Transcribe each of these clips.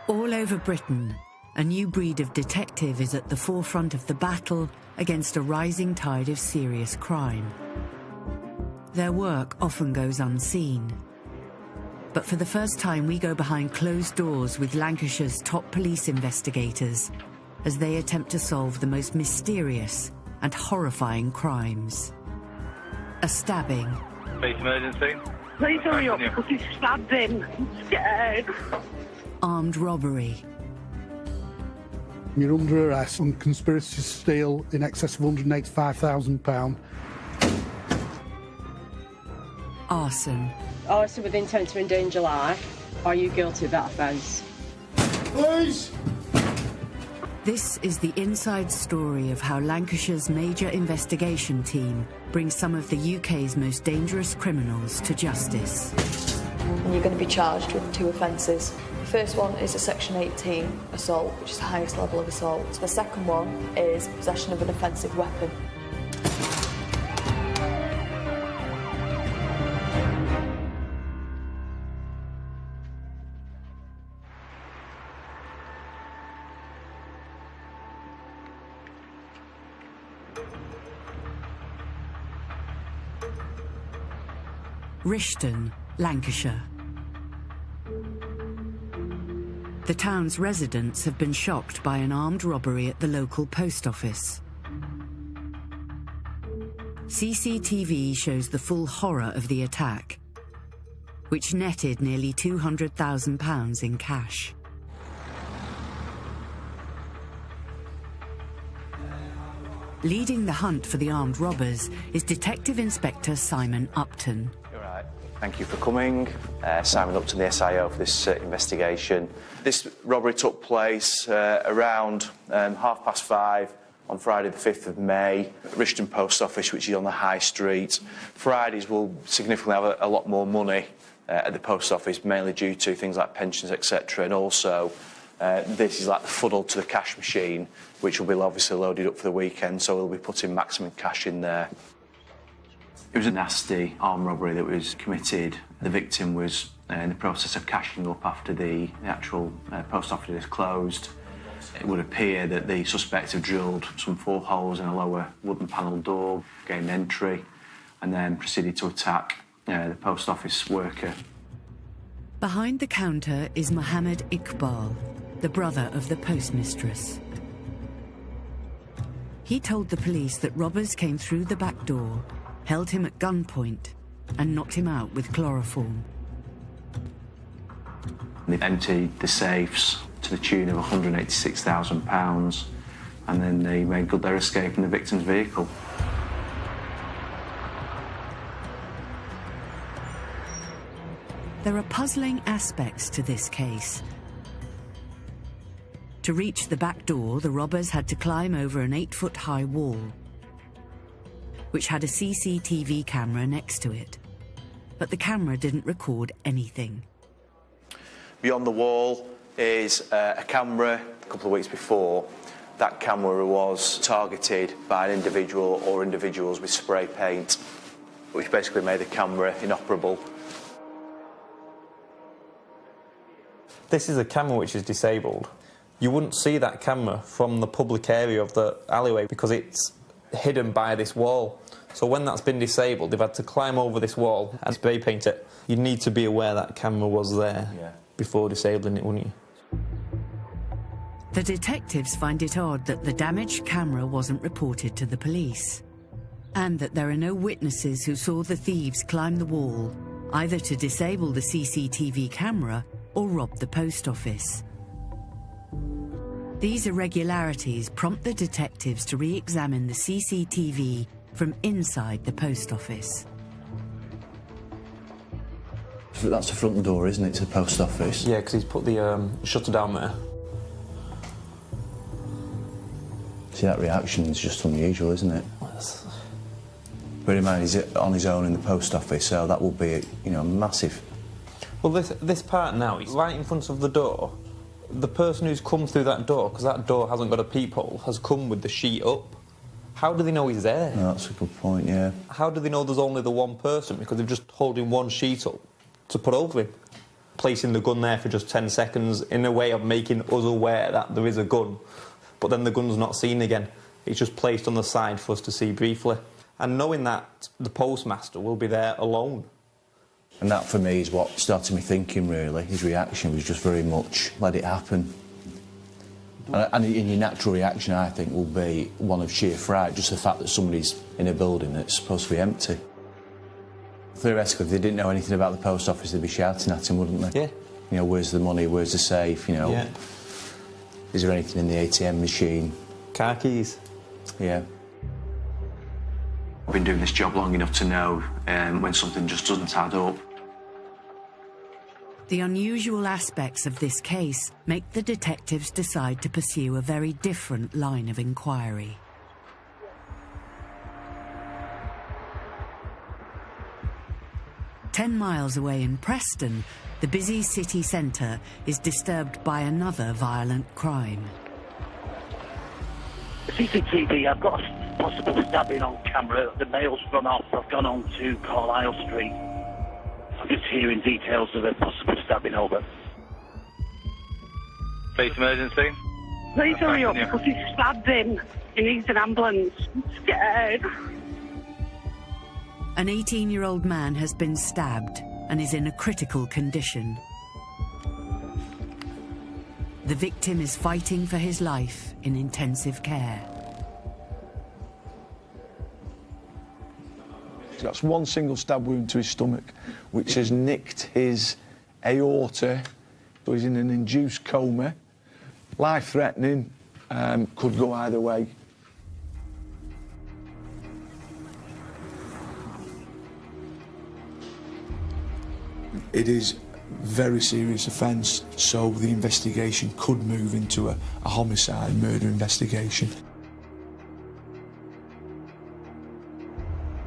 All over Britain, a new breed of detective is at the forefront of the battle against a rising tide of serious crime. Their work often goes unseen. But for the first time, we go behind closed doors with Lancashire's top police investigators as they attempt to solve the most mysterious and horrifying crimes. A stabbing. Police emergency. Please hurry up because he's stabbed him. I'm scared. Armed robbery. You're under arrest on conspiracy to steal in excess of £185,000. Arson. Arson with intent to endanger life. Are you guilty of that offence? Please! This is the inside story of how Lancashire's major investigation team brings some of the UK's most dangerous criminals to justice. And you're going to be charged with 2 offences. The first one is a Section 18 assault, which is the highest level of assault. The second one is possession of an offensive weapon. Rishton, Lancashire. The town's residents have been shocked by an armed robbery at the local post office. CCTV shows the full horror of the attack, which netted nearly £200,000 in cash. Leading the hunt for the armed robbers is Detective Inspector Simon Upton. Thank you for coming. Simon Upton, the SIO for this investigation. This robbery took place around 5:30 on Friday the 5th of May, at Rishton Post Office, which is on the High Street. Fridays will significantly have a lot more money at the post office, mainly due to things like pensions, etc. And also, this is like the funnel to the cash machine, which will be obviously loaded up for the weekend, so we'll be putting maximum cash in there. It was a nasty armed robbery that was committed. The victim was in the process of cashing up after the actual post office was closed. It would appear that the suspects have drilled some 4 holes in a lower wooden panelled door, gained entry, and then proceeded to attack the post office worker. Behind the counter is Mohammed Iqbal, the brother of the postmistress. He told the police that robbers came through the back door, held him at gunpoint, and knocked him out with chloroform. They emptied the safes to the tune of £186,000, and then they made good their escape in the victim's vehicle. There are puzzling aspects to this case. To reach the back door, the robbers had to climb over an 8-foot-high wall, which had a CCTV camera next to it. But the camera didn't record anything. Beyond the wall is a camera. A couple of weeks before, that camera was targeted by an individual or individuals with spray paint, which basically made the camera inoperable. This is a camera which is disabled. You wouldn't see that camera from the public area of the alleyway because it's hidden by this wall. So when that's been disabled, they've had to climb over this wall and spray paint it. You'd need to be aware that camera was there before disabling it, wouldn't you? The detectives find it odd that the damaged camera wasn't reported to the police, and that there are no witnesses who saw the thieves climb the wall, either to disable the CCTV camera or rob the post office. These irregularities prompt the detectives to re-examine the CCTV from inside the post office. That's the front door, isn't it, to the post office? Yeah, because he's put the shutter down there. See, that reaction is just unusual, isn't it? Bear in mind, he's on his own in the post office, so that will be, massive. Well, this part now, he's right in front of the door. The person who's come through that door, because that door hasn't got a peephole, has come with the sheet up. How do they know he's there? No, that's a good point, yeah. How do they know there's only the one person? Because they're just holding one sheet up to put over him. placing the gun there for just 10 seconds in a way of making us aware that there is a gun, but then the gun's not seen again. It's just placed on the side for us to see briefly. And knowing that the postmaster will be there alone. And that, for me, is what started me thinking, really. His reaction was just very much, let it happen. And your natural reaction, I think, will be one of sheer fright, just the fact that somebody's in a building that's supposed to be empty. Theoretically, if they didn't know anything about the post office, they'd be shouting at him, wouldn't they? Yeah. You know, where's the money, where's the safe, you know? Yeah. Is there anything in the ATM machine? Car keys. Yeah. I've been doing this job long enough to know when something just doesn't add up. The unusual aspects of this case make the detectives decide to pursue a very different line of inquiry. "10 miles away in Preston, the busy city centre is disturbed by another violent crime. CCTV, I've got a possible stabbing on camera. The mail's run off. I've gone on to Carlisle Street. I'm just hearing details of a possible stabbing over. Police emergency? Please hurry up, because he's stabbed him. He needs an ambulance. I'm scared. An 18-year-old man has been stabbed and is in a critical condition. The victim is fighting for his life in intensive care. That's one single stab wound to his stomach, which has nicked his aorta, so he's in an induced coma. Life-threatening, could go either way. It is a very serious offence, so the investigation could move into a homicide, murder investigation.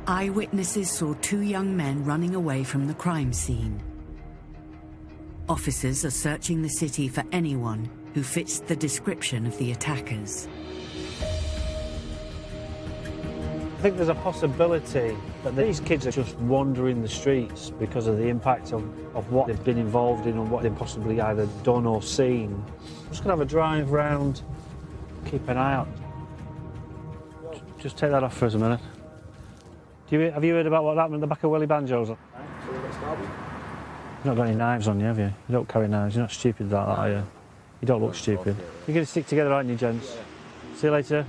Eyewitnesses saw 2 young men running away from the crime scene. Officers are searching the city for anyone who fits the description of the attackers. I think there's a possibility that these kids are just wandering the streets because of the impact of what they've been involved in and what they've possibly either done or seen. I'm just going to have a drive round, keep an eye out. Just take that off for us a minute. Have you heard about what happened at the back of Willie Banjo's? You've not got any knives on you, have you? You don't carry knives. You're not stupid like that, are you? You don't look stupid. You're going to stick together, aren't you, gents? See you later.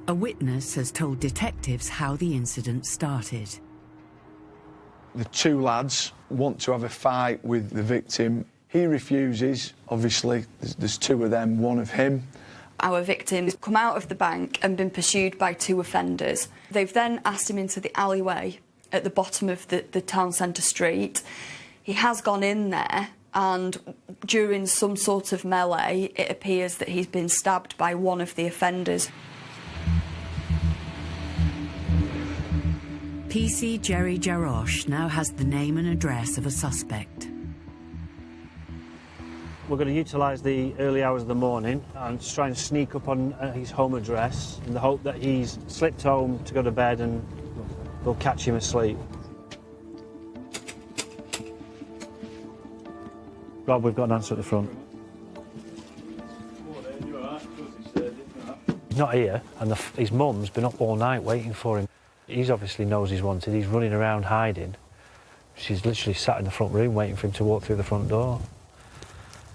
A witness has told detectives how the incident started. The 2 lads want to have a fight with the victim. He refuses. Obviously, there's 2 of them, 1 of him. Our victim has come out of the bank and been pursued by 2 offenders. They've then asked him into the alleyway at the bottom of the town centre street. He has gone in there, and during some sort of melee, it appears that he's been stabbed by 1 of the offenders. PC Jerry Jarosh now has the name and address of a suspect. We're going to utilise the early hours of the morning and just try and sneak up on his home address in the hope that he's slipped home to go to bed and we'll catch him asleep. Rob, we've got an answer at the front. He's not here, and his mum's been up all night waiting for him. He obviously knows he's wanted. He's running around hiding. She's literally sat in the front room waiting for him to walk through the front door.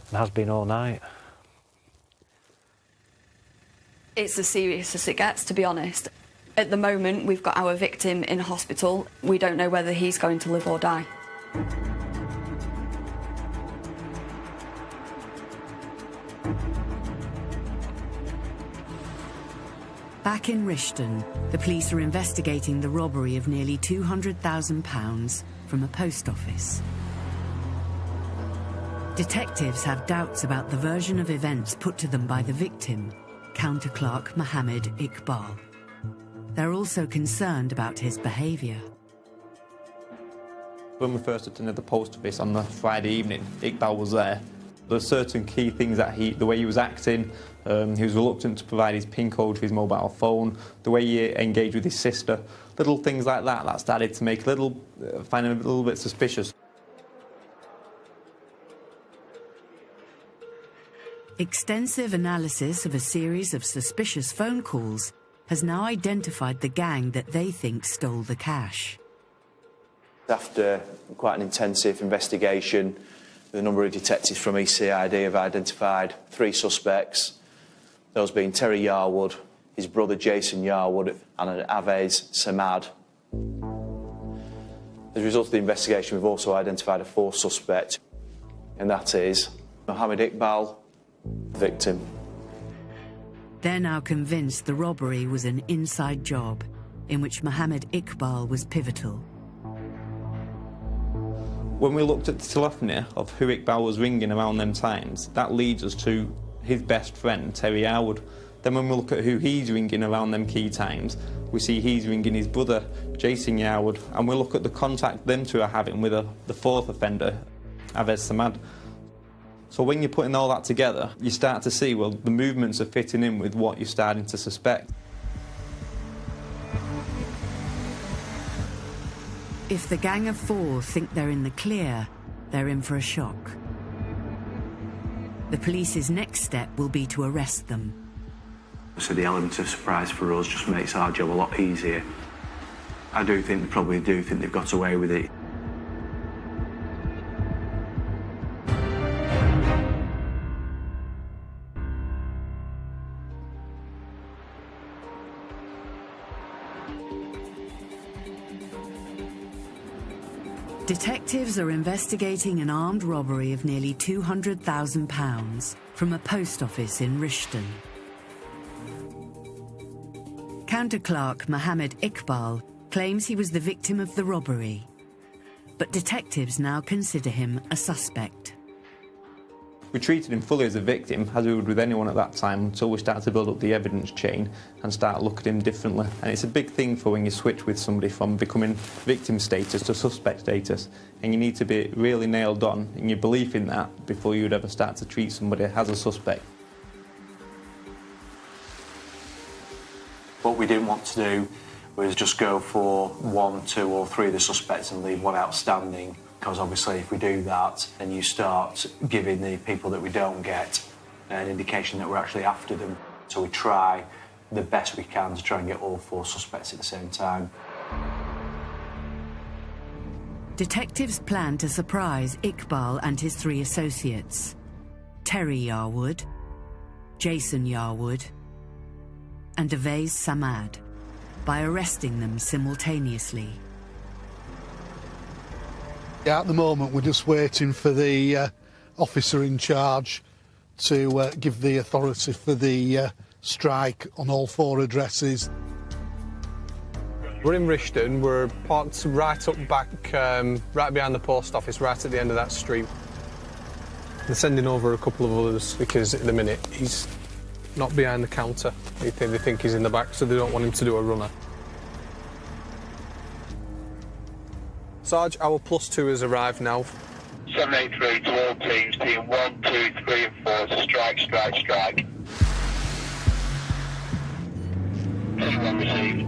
And has been all night. It's as serious as it gets, to be honest. At the moment, we've got our victim in hospital. We don't know whether he's going to live or die. Back in Rishton, the police are investigating the robbery of nearly £200,000 from a post office. Detectives have doubts about the version of events put to them by the victim, counter-clerk Mohammed Iqbal. They're also concerned about his behaviour. When we first attended the post office on the Friday evening, Iqbal was there. There were certain key things that the way he was acting, he was reluctant to provide his PIN code for his mobile phone, the way he engaged with his sister. Little things like that started to make find him a little bit suspicious. Extensive analysis of a series of suspicious phone calls has now identified the gang that they think stole the cash. After quite an intensive investigation, a number of detectives from ECID have identified 3 suspects, those being Terry Yarwood, his brother Jason Yarwood and Avez Samad. As a result of the investigation, we've also identified a 4th suspect, and that is Mohammed Iqbal, the victim. They're now convinced the robbery was an inside job in which Mohammed Iqbal was pivotal. When we looked at the telephony of who Iqbal was ringing around them times, that leads us to his best friend, Terry Yarwood. Then when we look at who he's ringing around them key times, we see he's ringing his brother, Jason Yarwood, and we look at the contact them two are having with the 4th offender, Avez Samad. So when you're putting all that together, you start to see, well, the movements are fitting in with what you're starting to suspect. If the gang of 4 think they're in the clear, they're in for a shock. The police's next step will be to arrest them. So the element of surprise for us just makes our job a lot easier. I do think they probably do think they've got away with it. Detectives are investigating an armed robbery of nearly £200,000 from a post office in Rishton. Counter-clerk Mohammed Iqbal claims he was the victim of the robbery, but detectives now consider him a suspect. We treated him fully as a victim, as we would with anyone at that time, until we start to build up the evidence chain and start looking at him differently. And it's a big thing for when you switch with somebody from becoming victim status to suspect status. And you need to be really nailed on in your belief in that before you would ever start to treat somebody as a suspect. What we didn't want to do was just go for 1, 2 or 3 of the suspects and leave one outstanding. Because obviously if we do that, then you start giving the people that we don't get an indication that we're actually after them. So we try the best we can to try and get all 4 suspects at the same time. Detectives plan to surprise Iqbal and his 3 associates, Terry Yarwood, Jason Yarwood, and Avez Samad, by arresting them simultaneously. Yeah, at the moment we're just waiting for the officer in charge to give the authority for the strike on all 4 addresses. We're in Rishton, we're parked right up back, right behind the post office, right at the end of that street. They're sending over a couple of others because at the minute he's not behind the counter. They think he's in the back, so they don't want him to do a runner. Sarge, our +2 has arrived now. 783 to all teams, team 1, 2, 3 and 4. It's a strike. Team 1 received.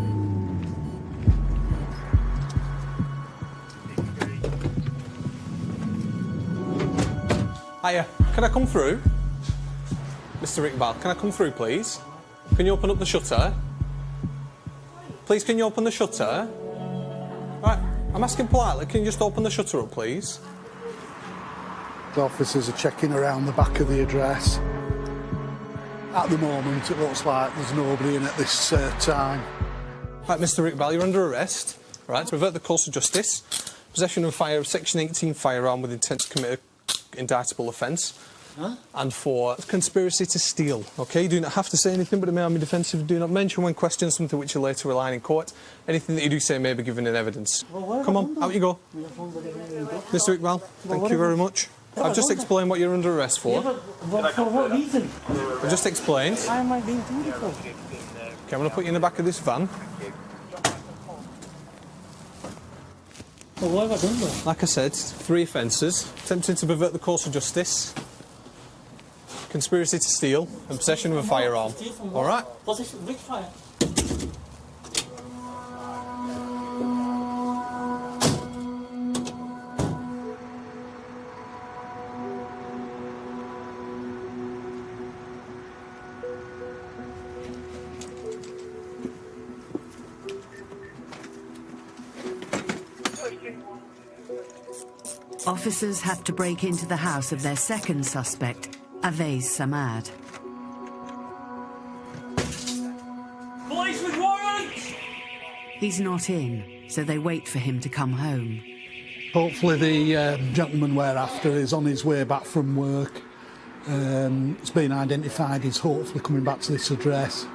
Hiya, can I come through? Mr. Iqbal, can I come through, please? Can you open up the shutter? Please, can you open the shutter? Right. I'm asking politely, can you just open the shutter up, please? The officers are checking around the back of the address. At the moment, it looks like there's nobody in at this time. Right, Mr. Iqbal, you're under arrest. Right, to revert the course of justice. Possession of Section 18 firearm with intent to commit an indictable offence. Huh? And for conspiracy to steal. OK, you do not have to say anything, but it may be defensive. Do not mention when questioned something which you later rely in court. Anything that you do say may be given in evidence. Well, come on, out you go. Mr. Iqbal, thank you very much. I've just explained what you're under arrest for. Yeah, but for what reason? I've just explained. Why am I being dutiful? OK, I'm going to put you in the back of this van. Well, what have I done then? Like I said, 3 offences. Attempting to pervert the course of justice. Conspiracy to steal and possession of a firearm. All right? Possession, which fire? Officers have to break into the house of their second suspect, Avais Samad. Police with warrants! He's not in, so they wait for him to come home. Hopefully the gentleman we're after is on his way back from work. It's been identified, he's hopefully coming back to this address.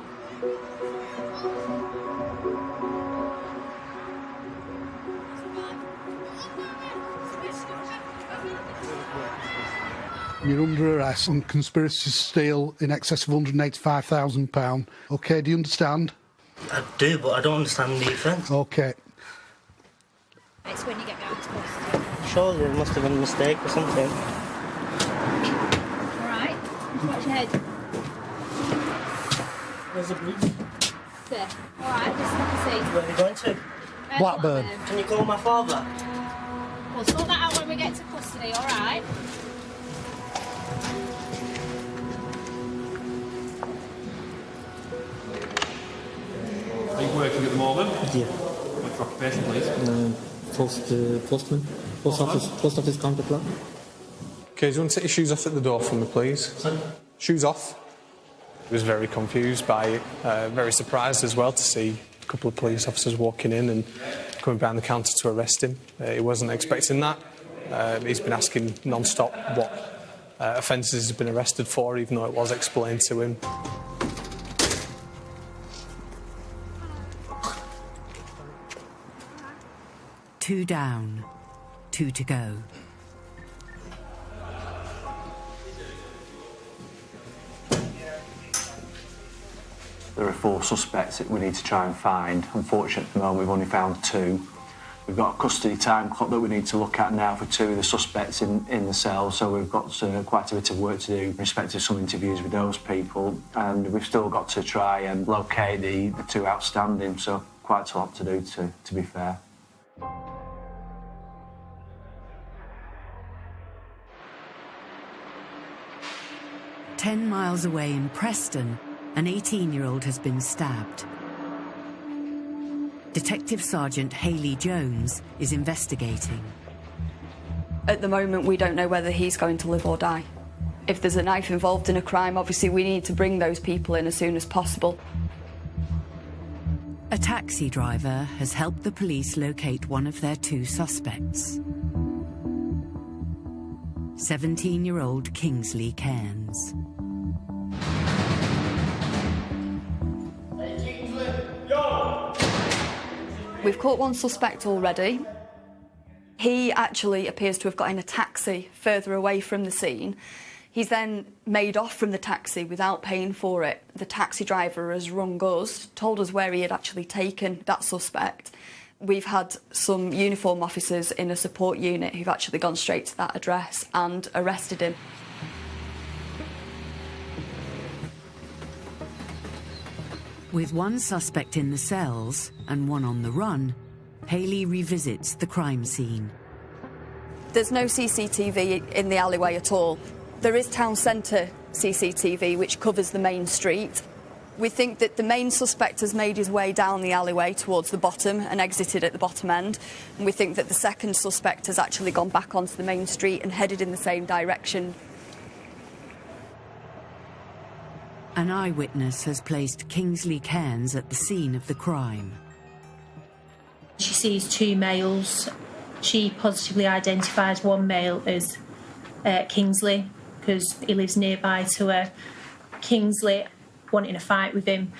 You're under arrest on conspiracy to steal in excess of £185,000. OK, do you understand? I do, but I don't understand the offence. OK. It's when you get down to custody. Surely there must have been a mistake or something. All right, watch your head. Where's the boots? There. All right, just let me see. Where are we going to? Blackburn. Can you call my father? We'll sort that out when we get to custody, all right? Are you working at the moment? Yeah. What's your occupation, please? Postman. Post office counter clerk. OK, do you want to take your shoes off at the door for me, please? Sorry? Shoes off. He was very confused by it, very surprised as well to see a couple of police officers walking in and coming behind the counter to arrest him. He wasn't expecting that. He's been asking non-stop what offences he's been arrested for, even though it was explained to him. Two down, two to go. There are 4 suspects that we need to try and find. Unfortunately, at the moment, we've only found 2. We've got a custody time clock that we need to look at now for 2 of the suspects in the cell, so we've got quite a bit of work to do in respect to some interviews with those people, and we've still got to try and locate the 2 outstanding, so quite a lot to do, to be fair. "10 miles away in Preston, an 18-year-old has been stabbed. Detective Sergeant Hayley Jones is investigating. At the moment, we don't know whether he's going to live or die. If there's a knife involved in a crime, obviously we need to bring those people in as soon as possible. A taxi driver has helped the police locate one of their 2 suspects. 17-year-old Kingsley Cairns. We've caught one suspect already. He actually appears to have got in a taxi further away from the scene. He's then made off from the taxi without paying for it. The taxi driver has rung us, told us where he had actually taken that suspect. We've had some uniform officers in a support unit who've actually gone straight to that address and arrested him. With one suspect in the cells and one on the run, Hayley revisits the crime scene. There's no CCTV in the alleyway at all. There is town centre CCTV, which covers the main street. We think that the main suspect has made his way down the alleyway towards the bottom and exited at the bottom end. And we think that the second suspect has actually gone back onto the main street and headed in the same direction. An eyewitness has placed Kingsley Cairns at the scene of the crime. She sees 2 males. She positively identifies one male as Kingsley because he lives nearby to her. Kingsley wanting a fight with him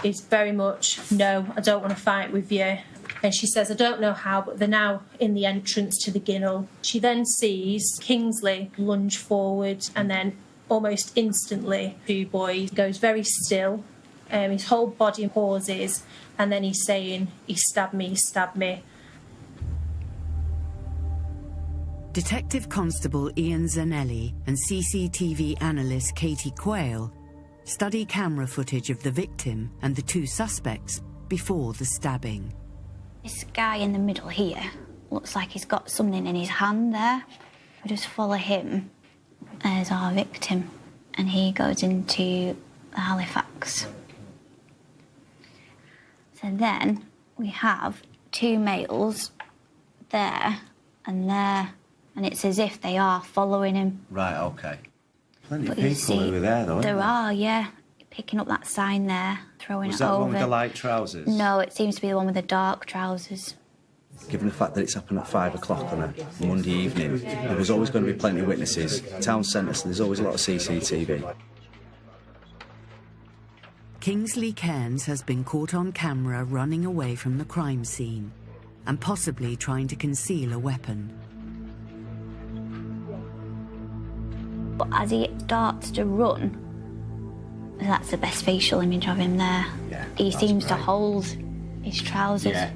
is very much, no, I don't want to fight with you. And she says, I don't know how, but they're now in the entrance to the ginnel. She then sees Kingsley lunge forward and then almost instantly, 2 boys goes very still. His whole body pauses and then he's saying, he stabbed me, he stabbed me. Detective Constable Ian Zanelli and CCTV analyst Katie Quayle study camera footage of the victim and the 2 suspects before the stabbing. This guy in the middle here looks like he's got something in his hand there. We just follow him as our victim, and he goes into the Halifax. So then we have 2 males there, and there, and it's as if they are following him. Right, OK. Plenty But of you people see, over there, though, there are, yeah. Picking up that sign there, throwing Was it that over. one with the light trousers? No, it seems to be the one with the dark trousers. Given the fact that it's happened at 5 o'clock on a Monday evening, there was always going to be plenty of witnesses. Town centre, so there's always a lot of CCTV. Kingsley Cairns has been caught on camera running away from the crime scene and possibly trying to conceal a weapon. But as he starts to run, that's the best facial image of him there. Yeah, he seems to great. hold his trousers. Yeah.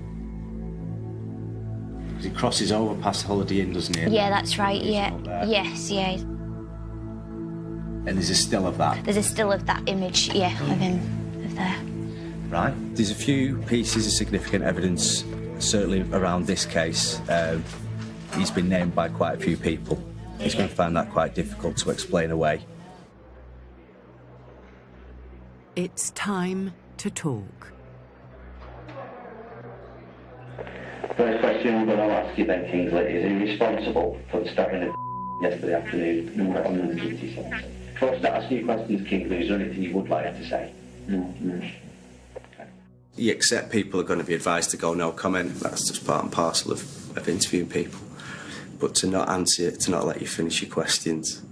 He crosses over past Holiday Inn, doesn't he? Yeah, that's right, yeah. There. Yes, yeah. And there's a still of that. There's a still of that image, yeah, of him, of there. Right. There's a few pieces of significant evidence, certainly around this case. He's been named by quite a few people. He's going to find that quite difficult to explain away. It's time to talk. First question I'm going to ask you then, Kingsley, is he responsible for starting it yesterday afternoon, number 157? Before I start asking you questions, Kingsley, is there anything you would like to say? No. You accept people are going to be advised to go no comment. That's just part and parcel of interviewing people. But to not answer it, to not let you finish your questions,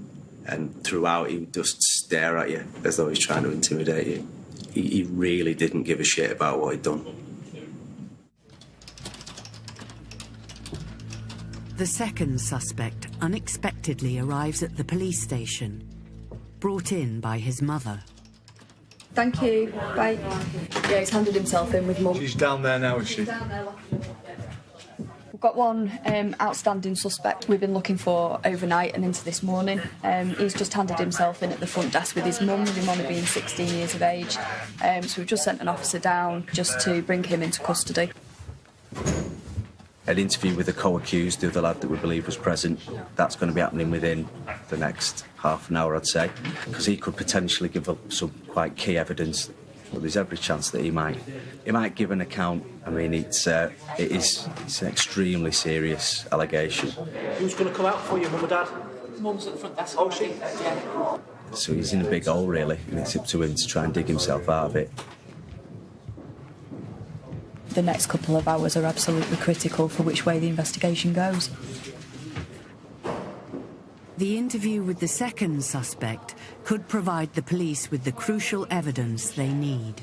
and throughout he would just stare at you as though he's trying to intimidate you. He really didn't give a shit about what he'd done. The second suspect unexpectedly arrives at the police station, brought in by his mother. Thank you. Bye. Yeah, he's handed himself in with Mum. She's down there now, is she? We've got one outstanding suspect we've been looking for overnight and into this morning. He's just handed himself in at the front desk with his mum, with him only being 16 years of age. So we've just sent an officer down just to bring him into custody. An interview with the co-accused, the other lad that we believe was present, that's going to be happening within the next half an hour, I'd say, because he could potentially give up some quite key evidence. But there's every chance that he might give an account. I mean, it's an extremely serious allegation. Who's going to come out for you, Mum and Dad? Mum's at the front desk. Oh, she? Yeah. So he's in a big hole, really, and it's up to him to try and dig himself out of it. The next couple of hours are absolutely critical for which way the investigation goes. The interview with the second suspect could provide the police with the crucial evidence they need.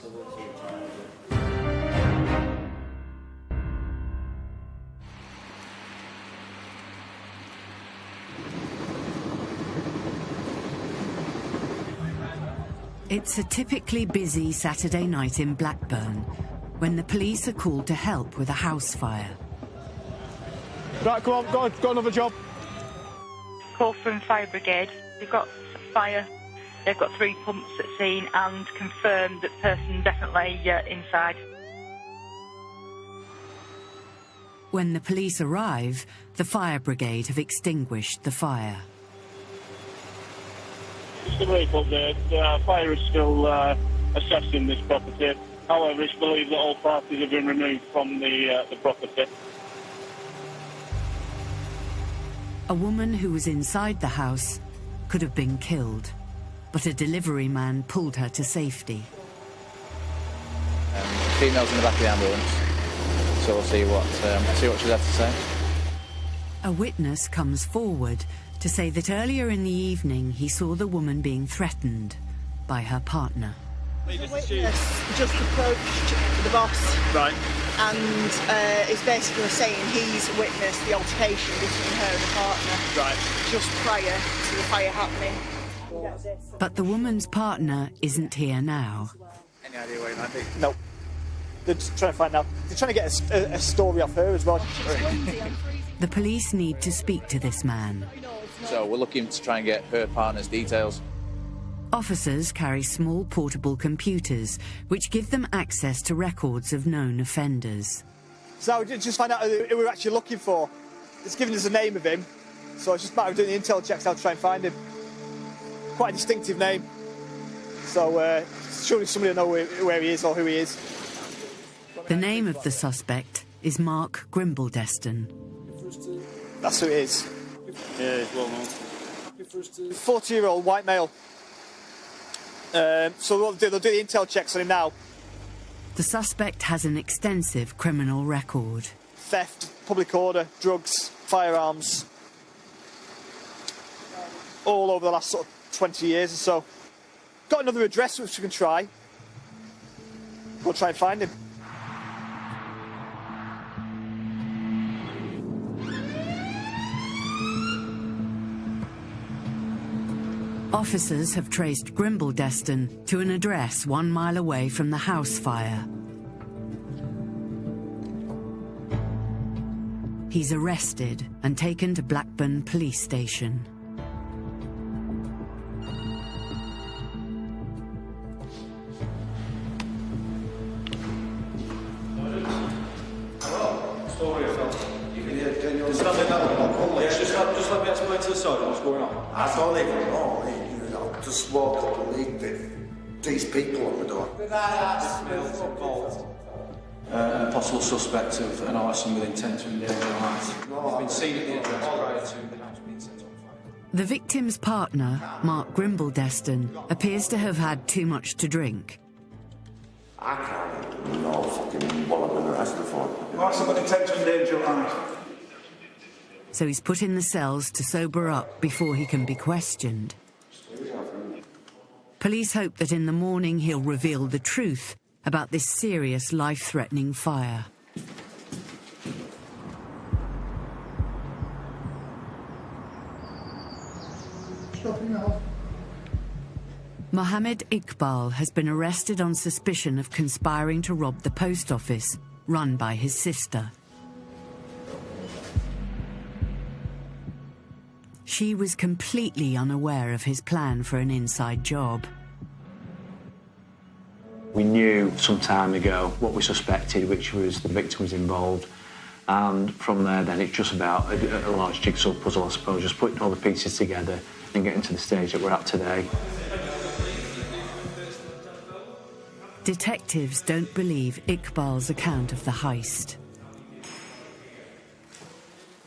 It's a typically busy Saturday night in Blackburn when the police are called to help with a house fire. Right, come on, go another job. Call from fire brigade. They've got fire. They've got 3 pumps at scene and confirmed that person definitely inside. When the police arrive, the fire brigade have extinguished the fire. It's the report there. The fire is still assessing this property. However, it's believed that all parties have been removed from the property. A woman who was inside the house could have been killed, but a delivery man pulled her to safety. Female's in the back of the ambulance, so we'll see what she's had to say. A witness comes forward to say that earlier in the evening he saw the woman being threatened by her partner. The witness just approached the boss, right, and is basically saying he's witnessed the altercation between her and the partner, right, just prior to the fire happening. But the woman's partner isn't here now. Any idea where he might be? No. They're just trying to find out. They're trying to get a story off her as well. The police need to speak to this man. So we're looking to try and get her partner's details. Officers carry small portable computers which give them access to records of known offenders. So we just find out who we're actually looking for. It's given us the name of him, so it's just a matter of doing the intel checks now to try and find him. Quite a distinctive name, so surely somebody will know where he is or who he is. The name of the suspect is Mark Grimble-Deston. That's who it is. Yeah, he's well known. 40-year-old white male. So what they'll do the intel checks on him now. The suspect has an extensive criminal record. Theft, public order, drugs, firearms. All over the last sort of 20 years or so. Got another address which we can try. We'll try and find him. Officers have traced Grimble-Deston to an address 1 mile away from the house fire. He's arrested and taken to Blackburn Police Station. Just let me explain to the sergeant what's going on. I don't even know. Just walk up and leave these people on the door. A possible suspect of an arson with intent to endanger life. He's been seen at the address prior to the house being set on fire. The victim's partner, Mark Grimble-Deston, appears to have had too much to drink. I can't know fucking what I've been arrested for. Arson with intent to endanger life. So he's put in the cells to sober up before he can be questioned. Police hope that in the morning he'll reveal the truth about this serious, life-threatening fire. Mohammed Iqbal has been arrested on suspicion of conspiring to rob the post office, run by his sister. She was completely unaware of his plan for an inside job. We knew some time ago what we suspected, which was the victim was involved, and from there then it's just about a large jigsaw puzzle, I suppose, just putting all the pieces together and getting to the stage that we're at today. Detectives don't believe Iqbal's account of the heist.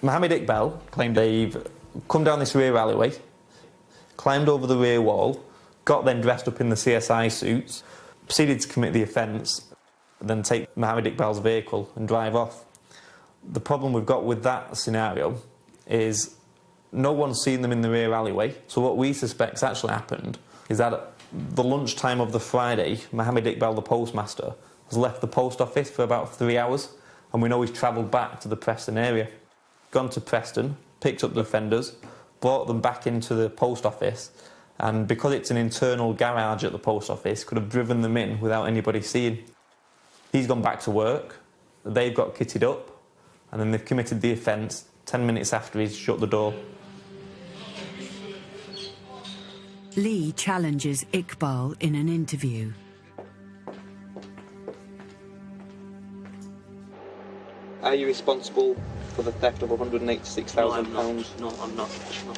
Mohammed Iqbal claimed they've come down this rear alleyway, climbed over the rear wall, got then dressed up in the CSI suits, proceeded to commit the offence, then take Mohammed Iqbal's vehicle and drive off. The problem we've got with that scenario is no one's seen them in the rear alleyway, so what we suspect's actually happened is that at the lunchtime of the Friday, Mohammed Iqbal, the postmaster, has left the post office for about 3 hours, and we know he's travelled back to the Preston area. Gone to Preston, picked up the offenders, brought them back into the post office, and because it's an internal garage at the post office, could have driven them in without anybody seeing. He's gone back to work, they've got kitted up, and then they've committed the offence 10 minutes after he's shut the door. Lee challenges Iqbal in an interview. Are you responsible for the theft of £186,000? No, I'm not. No.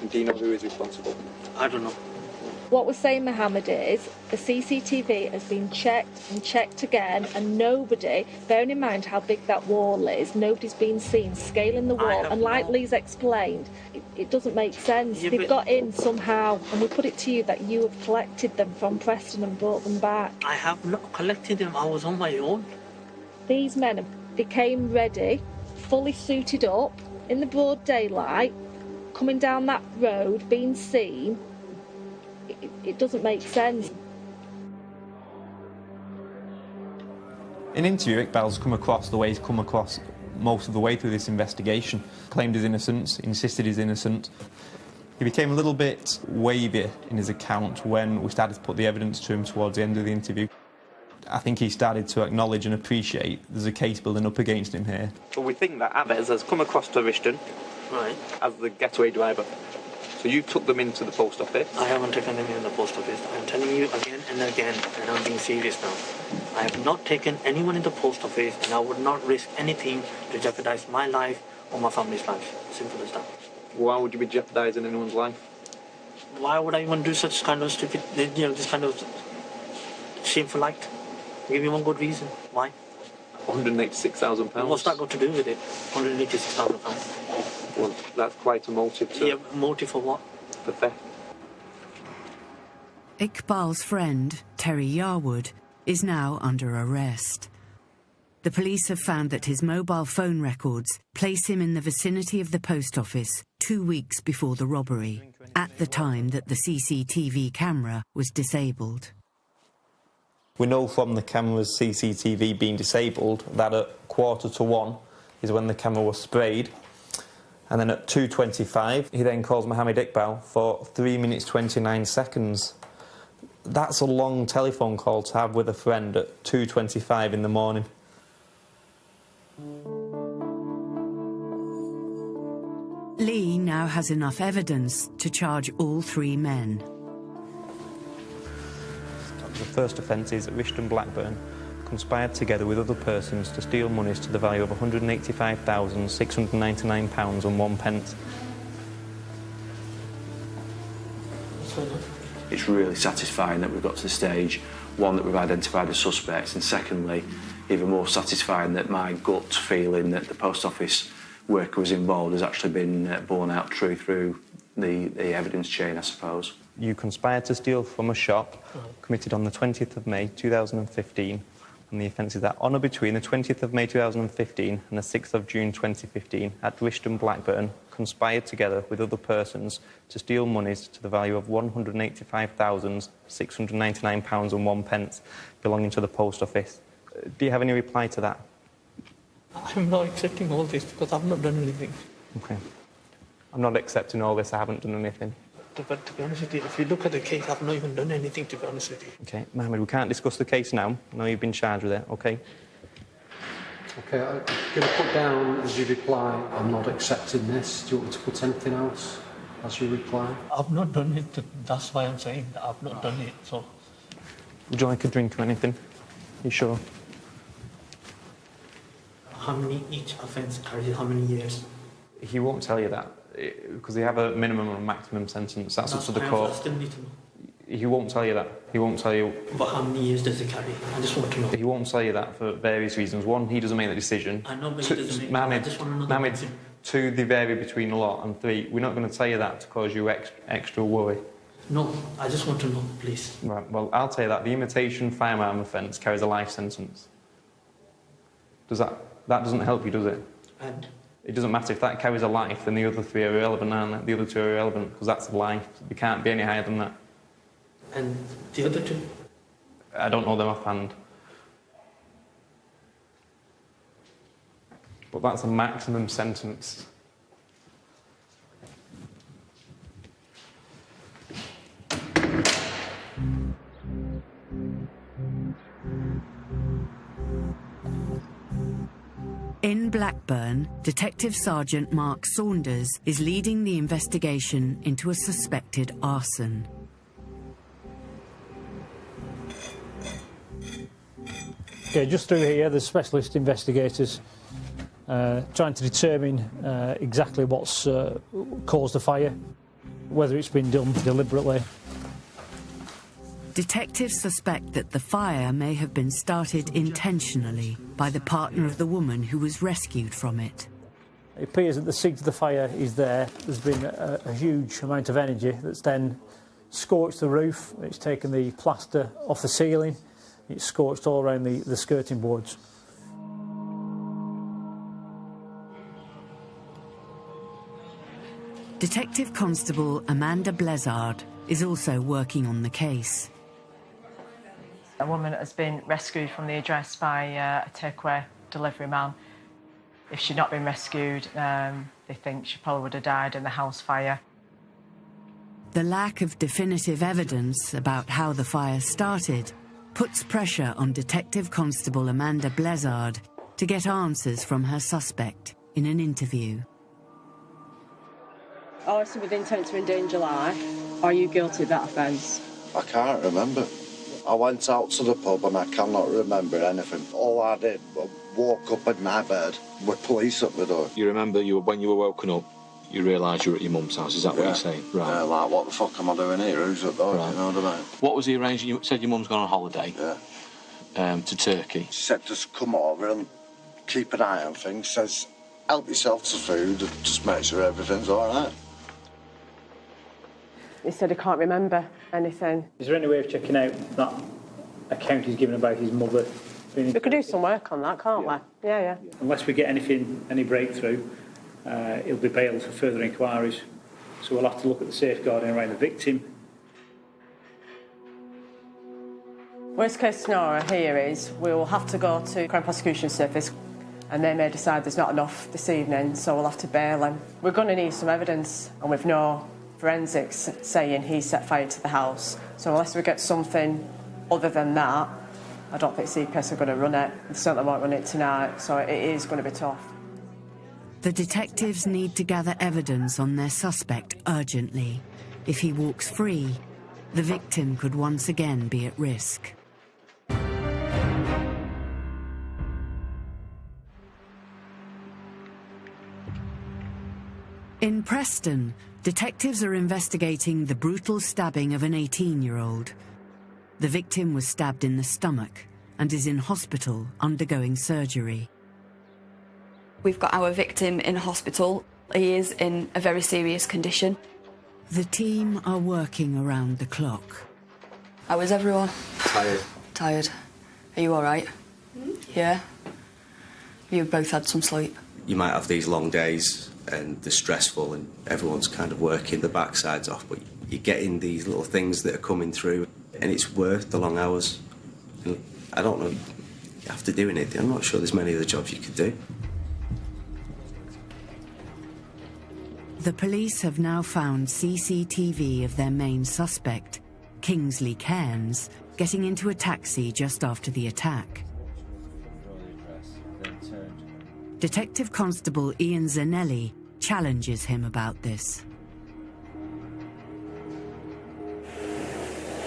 And do you know who is responsible? I don't know. What we're saying, Mohammed, is the CCTV has been checked and checked again, and nobody, bearing in mind how big that wall is, nobody's been seen scaling the wall. And like Lee's explained, it doesn't make sense. Yeah, They've got in somehow, and we put it to you that you have collected them from Preston and brought them back. I have not collected them. I was on my own. These men became ready, fully suited up, in the broad daylight, coming down that road, being seen. It doesn't make sense. In interview, Iqbal's come across the way he's come across most of the way through this investigation. Claimed his innocence, insisted he's innocent. He became a little bit wavy in his account when we started to put the evidence to him towards the end of the interview. I think he started to acknowledge and appreciate there's a case building up against him here. Well, we think that Abez has come across to Rishton as the getaway driver. So you took them into the post office? I haven't taken them in the post office. I'm telling you again and again, and I'm being serious now. I have not taken anyone in the post office, and I would not risk anything to jeopardize my life or my family's life. Simple as that. Why would you be jeopardizing anyone's life? Why would I even do such kind of stupid, this kind of shameful act? Give me one good reason. Why? £186,000. What's that got to do with it? £186,000. Well, that's quite a motive to... Yeah, motive for what? For theft. Iqbal's friend, Terry Yarwood, is now under arrest. The police have found that his mobile phone records place him in the vicinity of the post office 2 weeks before the robbery, at the time that the CCTV camera was disabled. We know from the camera's CCTV being disabled that at 1:45 is when the camera was sprayed, and then at 2:25 he then calls Mohammed Iqbal for 3 minutes 29 seconds. That's a long telephone call to have with a friend at 2:25 in the morning. Lee now has enough evidence to charge all 3 men. The first offence is that Rishton Blackburn conspired together with other persons to steal monies to the value of £185,699 and 1 pence. It's really satisfying that we've got to the stage, one, that we've identified the suspects, and secondly, even more satisfying that my gut feeling that the post office worker was involved has actually been borne out true through the evidence chain, I suppose. You conspired to steal from a shop, committed on the 20th of May 2015, and the offence is that on or between the 20th of May 2015 and the 6th of June 2015 at Rishton Blackburn conspired together with other persons to steal monies to the value of £185,699 and 1 pence belonging to the post office. Do you have any reply to that? I'm not accepting all this because I've not done anything. Okay. I'm not accepting all this, I haven't done anything. But to be honest with you, if you look at the case, I've not even done anything, to be honest with you. Okay, Mohammed, we can't discuss the case now. I know you've been charged with it, okay? Okay, I'm going to put down as your reply, I'm not accepting this. Do you want me to put anything else as your reply? I've not done it. That's why I'm saying that I've not done it. So, would you like a drink or anything? You sure? how many each offence carries how many years? He won't tell you that because they have a minimum and maximum sentence. That's up to the court. I still need to know. He won't tell you that. He won't tell you. But how many years does it carry? I just want to know. He won't tell you that for various reasons. One, he doesn't make the decision. I know, but he doesn't make Mohammed, I just want to know. Mohammed, two, they vary between a lot, and three, we're not going to tell you that to cause you extra worry. No, I just want to know, please. Right, well, I'll tell you that. The imitation firearm offence carries a life sentence. That doesn't help you, does it? And? It doesn't matter. If that carries a life, then the other three are irrelevant, aren't they? The other two are irrelevant, because that's a life. They can't be any higher than that. And the other two? I don't know them offhand. But that's a maximum sentence. In Blackburn, Detective Sergeant Mark Saunders is leading the investigation into a suspected arson. Okay, just through here, there's specialist investigators trying to determine exactly what's caused the fire, whether it's been done deliberately. Detectives suspect that the fire may have been started intentionally by the partner of the woman who was rescued from it. It appears that the seat of the fire is there. There's been a huge amount of energy that's then scorched the roof. It's taken the plaster off the ceiling. It's scorched all around the skirting boards. Detective Constable Amanda Blezard is also working on the case. A woman has been rescued from the address by a takeaway delivery man. If she'd not been rescued, they think she probably would have died in the house fire. The lack of definitive evidence about how the fire started puts pressure on Detective Constable Amanda Blezard to get answers from her suspect in an interview. Arson with intent to endanger life. Are you guilty of that offence? I can't remember. I went out to the pub and I cannot remember anything. All I did was walk up in my bed with police at the door. You remember when you were woken up, you realised you were at your mum's house, is that what you're saying? Right. Yeah, like, what the fuck am I doing here? Who's at the door? Right. You know what I mean? What was the arrangement? You said your mum's gone on holiday. Yeah. to Turkey. She said just come over and keep an eye on things. Says help yourself to food and just make sure everything's all right. He said he can't remember anything. Is there any way of checking out that account he's given about his mother? We could do some work on that, can't we? Yeah. Unless we get any breakthrough, he'll be bailed for further inquiries. So we'll have to look at the safeguarding around the victim. Worst case scenario here is we'll have to go to Crown Prosecution Service and they may decide there's not enough this evening, so we'll have to bail him. We're going to need some evidence, and we've no forensics saying he set fire to the house. So unless we get something other than that, I don't think CPS are going to run it. They certainly won't run it tonight, so it is going to be tough. The detectives need to gather evidence on their suspect urgently. If he walks free, the victim could once again be at risk. In Preston, detectives are investigating the brutal stabbing of an 18-year-old. The victim was stabbed in the stomach and is in hospital undergoing surgery. We've got our victim in hospital. He is in a very serious condition. The team are working around the clock. How is everyone? Tired. Tired. Are you all right? Yeah? You both had some sleep? You might have these long days and they're stressful and everyone's kind of working the backsides off, but you're getting these little things that are coming through and it's worth the long hours. And I don't know, after doing it, I'm not sure there's many other jobs you could do. The police have now found CCTV of their main suspect, Kingsley Cairns, getting into a taxi just after the attack. Detective Constable Ian Zanelli challenges him about this.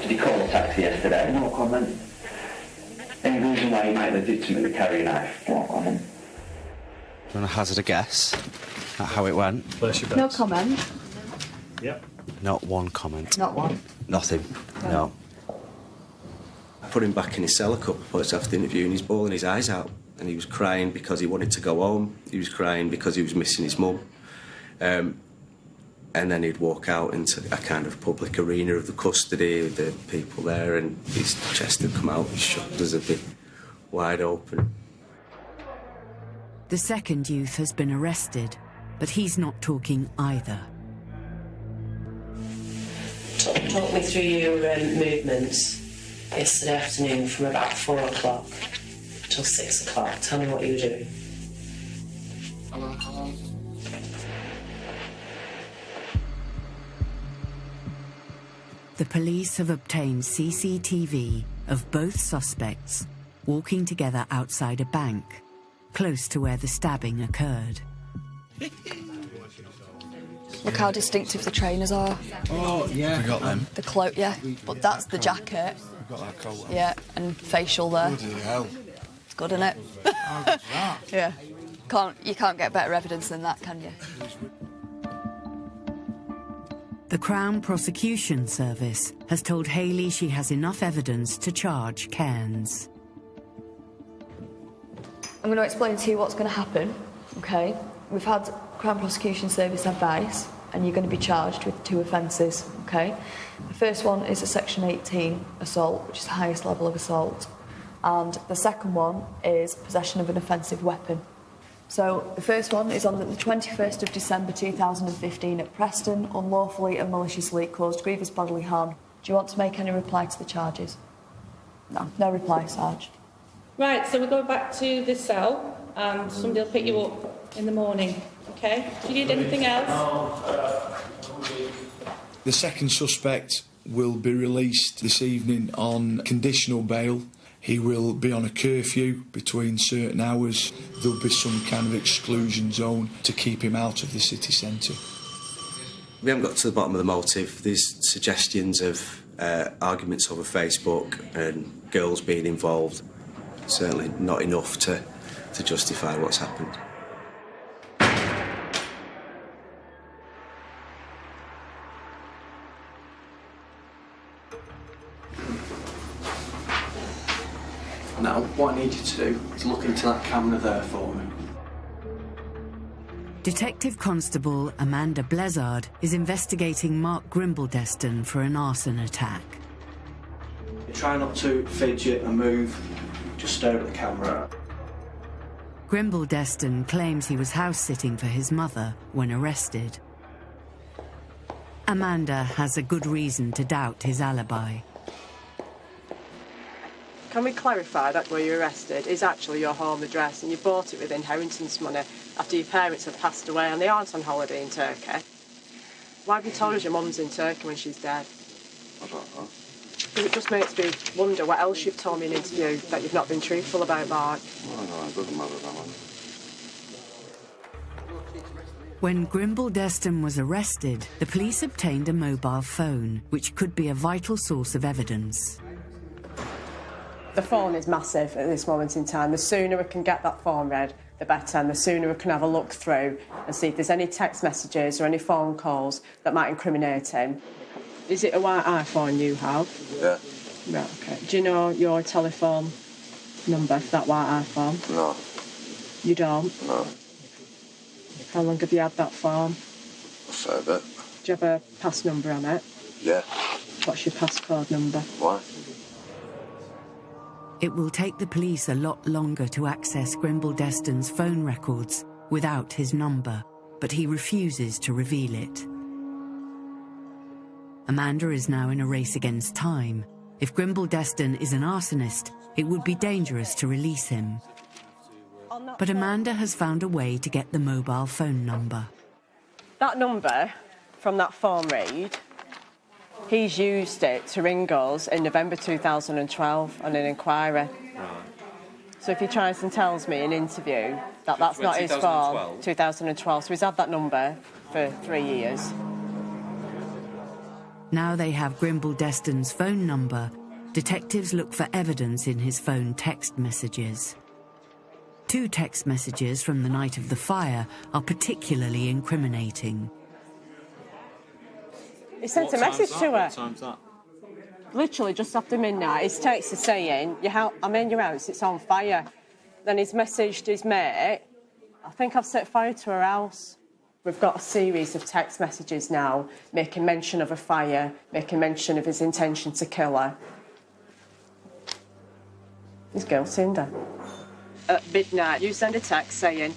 Did he call a taxi yesterday? No comment. Any reason why he might legitimately carry a knife? No comment. Do you want to hazard a guess at how it went? No comment. Yep. Not one comment. Not one. Nothing. No. I put him back in his cell a couple of points after the interview and he's bawling his eyes out. And he was crying because he wanted to go home. He was crying because he was missing his mum. And then he'd walk out into a kind of public arena of the custody with the people there and his chest would come out, his shoulders would be wide open. The second youth has been arrested, but he's not talking either. Talk me through your movements yesterday afternoon from about 4 o'clock till 6 o'clock. Tell me what you were doing. The police have obtained CCTV of both suspects walking together outside a bank, close to where the stabbing occurred. Look how distinctive the trainers are. Oh, yeah. We got them. The cloak, yeah. But that's the jacket. We've got that coat on. Yeah, and facial there. Bloody hell. It's good, isn't it? How good's that? Yeah. You can't get better evidence than that, can you? The Crown Prosecution Service has told Hayley she has enough evidence to charge Cairns. I'm going to explain to you what's going to happen, OK? We've had Crown Prosecution Service advice, and you're going to be charged with 2 offences, OK? The first one is a Section 18 assault, which is the highest level of assault. And the second one is possession of an offensive weapon. So the first one is on the 21st of December 2015 at Preston, unlawfully and maliciously caused grievous bodily harm. Do you want to make any reply to the charges? No, no reply, Sarge. Right, so we're going back to the cell and somebody will pick you up in the morning, OK? Do you need anything else? The second suspect will be released this evening on conditional bail. He will be on a curfew between certain hours. There'll be some kind of exclusion zone to keep him out of the city centre. We haven't got to the bottom of the motive. There's suggestions of arguments over Facebook and girls being involved. Certainly not enough to justify what's happened. Now, what I need you to do is look into that camera there for me. Detective Constable Amanda Blizzard is investigating Mark Grimble-Deston for an arson attack. Try not to fidget and move, just stare at the camera. Grimble-Deston claims he was house-sitting for his mother when arrested. Amanda has a good reason to doubt his alibi. Can we clarify that where you were arrested is actually your home address and you bought it with inheritance money after your parents have passed away and they aren't on holiday in Turkey? Why have you told us your mum's in Turkey when she's dead? I don't know. Because it just makes me wonder what else you've told me in an interview that you've not been truthful about, Mark. No, it doesn't matter that one. When Grimble-Deston was arrested, the police obtained a mobile phone, which could be a vital source of evidence. The phone is massive at this moment in time. The sooner we can get that phone read, the better, and the sooner we can have a look through and see if there's any text messages or any phone calls that might incriminate him. Is it a white iPhone you have? Yeah. Right, OK. Do you know your telephone number for that white iPhone? No. You don't? No. How long have you had that phone? A fair bit. Do you have a pass number on it? Yeah. What's your passcode number? Why? It will take the police a lot longer to access Grimble-Deston's phone records without his number, but he refuses to reveal it. Amanda is now in a race against time. If Grimble-Deston is an arsonist, it would be dangerous to release him. But Amanda has found a way to get the mobile phone number. That number from that phone read, he's used it to ring us in November 2012 on an inquiry. Right. So if he tries and tells me in an interview that that's not his phone, 2012, so he's had that number for 3 years. Now they have Grimble-Deston's phone number, detectives look for evidence in his phone text messages. 2 text messages from the night of the fire are particularly incriminating. He sent a message to her. What time's that? Literally just after midnight. His text is saying, I'm in your house, it's on fire. Then he's messaged his mate, I think I've set fire to her house. We've got a series of text messages now making mention of a fire, making mention of his intention to kill her. He's guilty, isn't he? At midnight, you send a text saying,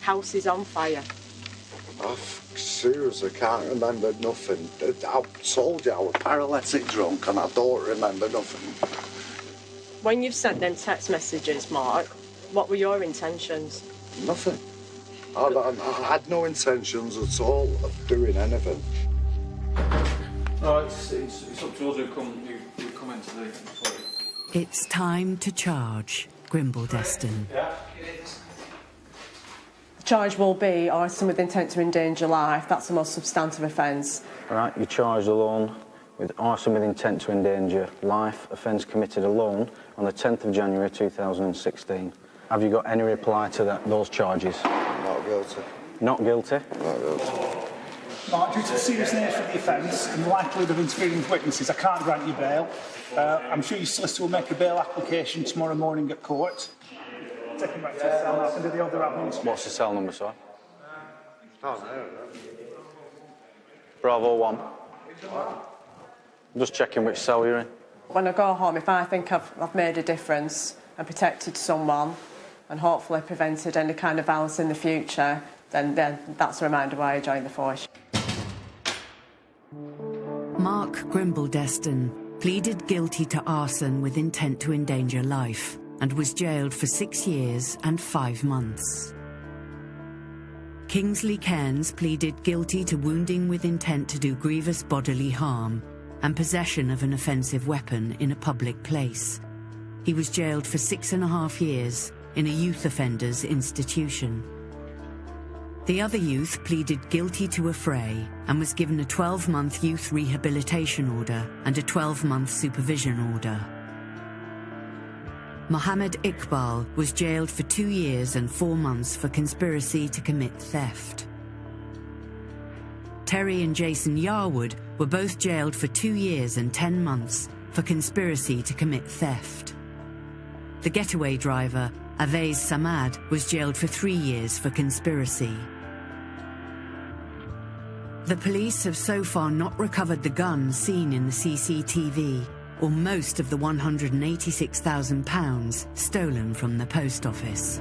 house is on fire. I seriously can't remember nothing. I told you I was paralytic drunk and I don't remember nothing. When you've sent them text messages, Mark, what were your intentions? Nothing. I had no intentions at all of doing anything. No, it's up to us who come into the employee. It's time to charge Grimble-Deston. The charge will be arson with intent to endanger life. That's the most substantive offence. Right, you're charged alone with arson with intent to endanger life, offence committed alone on the 10th of January 2016. Have you got any reply to those charges? Not guilty. Not guilty? Not guilty. Mark, due to the serious nature of the offence and the likelihood of interfering with witnesses, I can't grant you bail. I'm sure your solicitor will make a bail application tomorrow morning at court. Take him back to the cell now and do the other admin. What's the cell number, sir? Bravo 1. I'm just checking which cell you're in. When I go home, if I think I've made a difference and protected someone and hopefully prevented any kind of violence in the future, then that's a reminder why I joined the force. Mark Grimble-Deston pleaded guilty to arson with intent to endanger life and was jailed for 6 years and 5 months. Kingsley Cairns pleaded guilty to wounding with intent to do grievous bodily harm and possession of an offensive weapon in a public place. He was jailed for 6.5 years in a youth offenders institution. The other youth pleaded guilty to a fray and was given a 12-month youth rehabilitation order and a 12-month supervision order. Mohammed Iqbal was jailed for 2 years and 4 months for conspiracy to commit theft. Terry and Jason Yarwood were both jailed for 2 years and 10 months for conspiracy to commit theft. The getaway driver, Avais Samad, was jailed for 3 years for conspiracy. The police have so far not recovered the gun seen in the CCTV, or most of the £186,000 stolen from the post office.